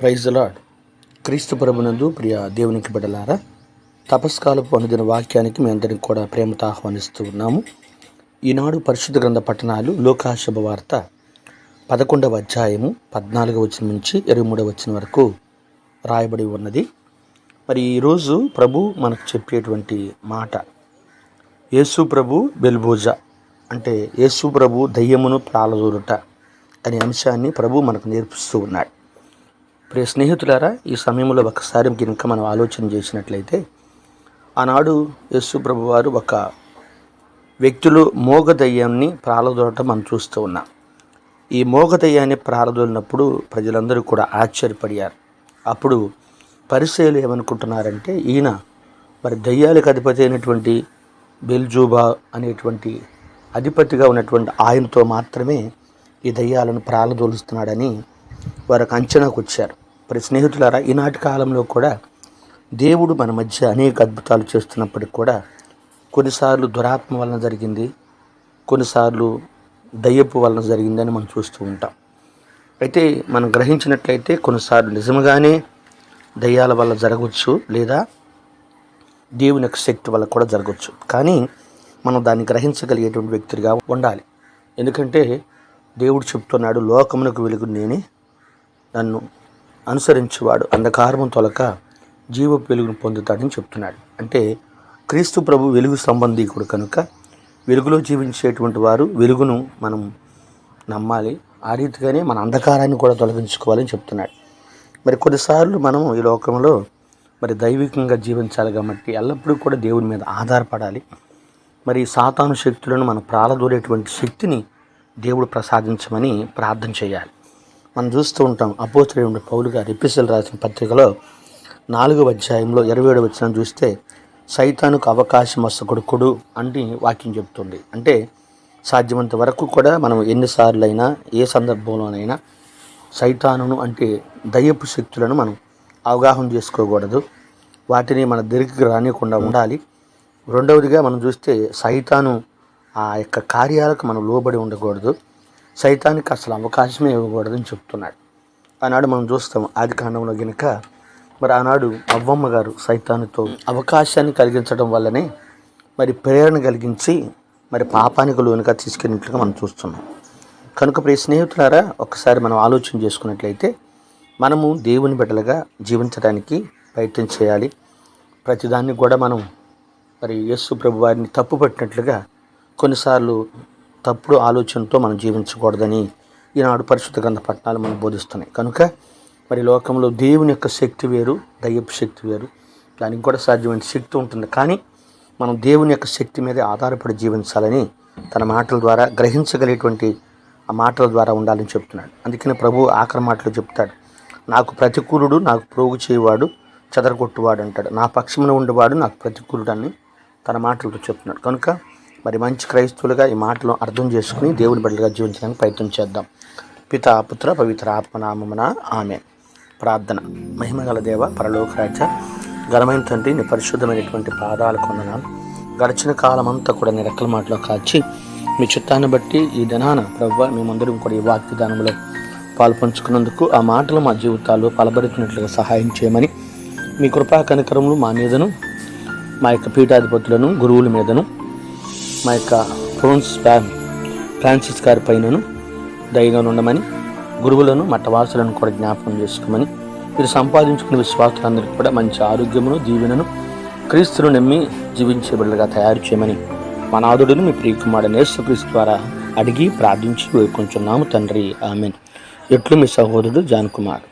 Praise the lord. క్రీస్తు ప్రభునందు ప్రియ దేవునికి బిడ్డలారా, తపస్కాలపు అనుదిన వాక్యానికి మీ అందరినీ కూడా ప్రేమతో ఆహ్వానిస్తూ ఉన్నాము. ఈనాడు పరిశుద్ధ గ్రంథ పట్టణాలు లూకా శుభవార్త 11వ అధ్యాయము 14వ వచనం నుంచి 23వ వచనం వరకు రాయబడి ఉన్నది. మరి ఈరోజు ప్రభు మనకు చెప్పేటువంటి మాట, యేసు ప్రభు బెల్బోజా అంటే యేసు ప్రభు దయ్యమును ప్రాలదూరుట అనే అంశాన్ని ప్రభు మనకు నేర్పిస్తూ ఉన్నాడు. ప్రియ స్నేహితులారా, ఈ సమయంలో ఒకసారి కనుక మనం ఆలోచన చేసినట్లయితే, ఆనాడు యేసు ప్రభు వారు ఒక వ్యక్తులు మోగ దయ్యాన్ని ప్రాలదూరటం మనం చూస్తూ ఉన్నాం. ఈ మోగ దయ్యాన్ని ప్రాలదూరినప్పుడు ప్రజలందరూ కూడా ఆశ్చర్యపడారు. అప్పుడు పరిసయ్యులు ఏమనుకుంటున్నారంటే, ఈయన మరి దయ్యాలకు అధిపతి అయినటువంటి బెల్జూబా అనేటువంటి అధిపతిగా ఉన్నటువంటి ఆయనతో మాత్రమే ఈ దయ్యాలను ప్రాలదూలుస్తున్నాడని వారికి అంచనాకు వచ్చారు. మరి స్నేహితులారా, ఈనాటి కాలంలో కూడా దేవుడు మన మధ్య అనేక అద్భుతాలు చేస్తున్నప్పటికి కూడా కొన్నిసార్లు దురాత్మ వలన జరిగింది, కొన్నిసార్లు దయ్యపు వలన జరిగిందని మనం చూస్తూ ఉంటాం. అయితే మనం గ్రహించినట్లయితే కొన్నిసార్లు నిజంగానే దయ్యాల వల్ల జరగవచ్చు, లేదా దేవుని యొక్క శక్తి వల్ల కూడా జరగవచ్చు. కానీ మనం దాన్ని గ్రహించగలిగేటువంటి వ్యక్తులుగా ఉండాలి. ఎందుకంటే దేవుడు చెప్తున్నాడు, లోకమునకు వెలుగు నేనే, నన్ను అనుసరించేవాడు అంధకారము తొలక జీవపు వెలుగును పొందుతాడని చెప్తున్నాడు. అంటే క్రీస్తు ప్రభు వెలుగు సంబంధీకుడు కనుక వెలుగులో జీవించేటువంటి వారు వెలుగును మనం నమ్మాలి. ఆ రీతిగానే మన అంధకారాన్ని కూడా తొలగించుకోవాలని చెప్తున్నాడు. మరి కొన్నిసార్లు మనం ఈ లోకంలో మరి దైవికంగా జీవించాలి కాబట్టి ఎల్లప్పుడూ కూడా దేవుని మీద ఆధారపడాలి. మరి సాతాను శక్తులను మనం ప్రాలదూరేటువంటి శక్తిని దేవుడు ప్రసాదించమని ప్రార్థన చేయాలి. మనం చూస్తూ ఉంటాం, అపోస్తలుడైన పౌలు గారు ఎఫెసీయులకు రాసిన పత్రికలో 4వ అధ్యాయంలో 27వ వచనం చూస్తే, సైతానుకు అవకాశం వస్తకొడుకుడు అని వాక్యం చెప్తుంది. అంటే సాధ్యమంత వరకు కూడా మనం ఎన్నిసార్లు అయినా ఏ సందర్భంలోనైనా సైతానును అంటే దయ్యపు శక్తులను మనం అవగాహన చేసుకోకూడదు. వాటిని మన దగ్గరికి రానియకుండా ఉండాలి. రెండవదిగా మనం చూస్తే సైతాను ఆ యొక్క కార్యాలకు మనం లోబడి ఉండకూడదు. సైతానికి అసలు అవకాశమే ఇవ్వకూడదని చెప్తున్నాడు. ఆనాడు మనం చూస్తాం ఆదికాండంలో గనుక, మరి ఆనాడు అవ్వమ్మ గారు సైతానుతో అవకాశాన్ని కలిగించడం వల్లనే మరి ప్రేరణ కలిగించి మరి పాపానికి లోనుగా తీసుకెళ్ళినట్లుగా మనం చూస్తున్నాం. కనుక ప్రియ స్నేహితులారా, ఒకసారి మనం ఆలోచన చేసుకున్నట్లయితే మనము దేవుని బిడ్డలుగా జీవించడానికి ప్రయత్నం చేయాలి. ప్రతిదాన్ని కూడా మనం మరి యేసు ప్రభు వారిని తప్పు పట్టినట్లుగా కొన్నిసార్లు తప్పుడు ఆలోచనతో మనం జీవించకూడదని ఈనాడు పరిశుద్ధ గ్రంథ పట్టణాలు మనం బోధిస్తున్నాయి. కనుక మరి లోకంలో దేవుని యొక్క శక్తి వేరు, దయ్యపు శక్తి వేరు. దానికి కూడా సాధ్యమైన శక్తి ఉంటుంది. కానీ మనం దేవుని యొక్క శక్తి మీదే ఆధారపడి జీవించాలని తన మాటల ద్వారా గ్రహించగలిగేటువంటి ఆ మాటల ద్వారా ఉండాలని చెప్తున్నాడు. అందుకని ప్రభు ఆఖరి మాటలు చెప్తాడు, నాకు ప్రతికూలుడు, నాకు ప్రోగు చేయవాడు, చెదరగొట్టువాడు అంటాడు. నా పక్షమున ఉండేవాడు నాకు ప్రతికూలుడు అని తన మాటలతో చెప్తున్నాడు. కనుక మరి మంచి క్రైస్తవులుగా ఈ మాటలను అర్థం చేసుకుని దేవుని బిడ్డలుగా జీవించడానికి ప్రయత్నం చేద్దాం. పితా పుత్ర పవిత్ర ఆత్మనామమున ఆమేన్. ప్రార్థన. మహిమగల దేవ, పరలోక రాజ్య, ఘనమైన తండ్రి, నీ పరిశుద్ధమైనటువంటి పాదాలకు వందనాలు. గడిచిన కాలం అంతా కూడా నీ రెక్కల మాటలో కాచి మీ చిత్తాన్ని బట్టి ఈ దినాన ప్రభువా మేమందరం కూడా ఈ వాగ్దానంలో పాల్పంచుకున్నందుకు ఆ మాటలు మా జీవితాల్లో పలబడుతున్నట్లుగా సహాయం చేయమని, మీ కృపా కనికరములు మా మీదను, మా యొక్క పీఠాధిపతులను, గురువుల మీదను, మా యొక్క ఫ్రాన్సిస్ గారి పైనను దయగా ఉండమని, గురువులను మఠవాసులను కూడా జ్ఞాపకం చేసుకోమని, మీరు సంపాదించుకున్న విశ్వాసులందరికీ కూడా మంచి ఆరోగ్యమును, దీవెనను, క్రీస్తును నమ్మి జీవించే బిడ్డలుగా తయారు చేయమని మా నాథుడును మీ ప్రియకుమారుడైన యేసుక్రీస్తు ద్వారా అడిగి ప్రార్థించి వేడుకొంచున్నాము తండ్రి, ఆమేన్. ఎట్లు మీ సహోదరుడు జాన్ కుమార్.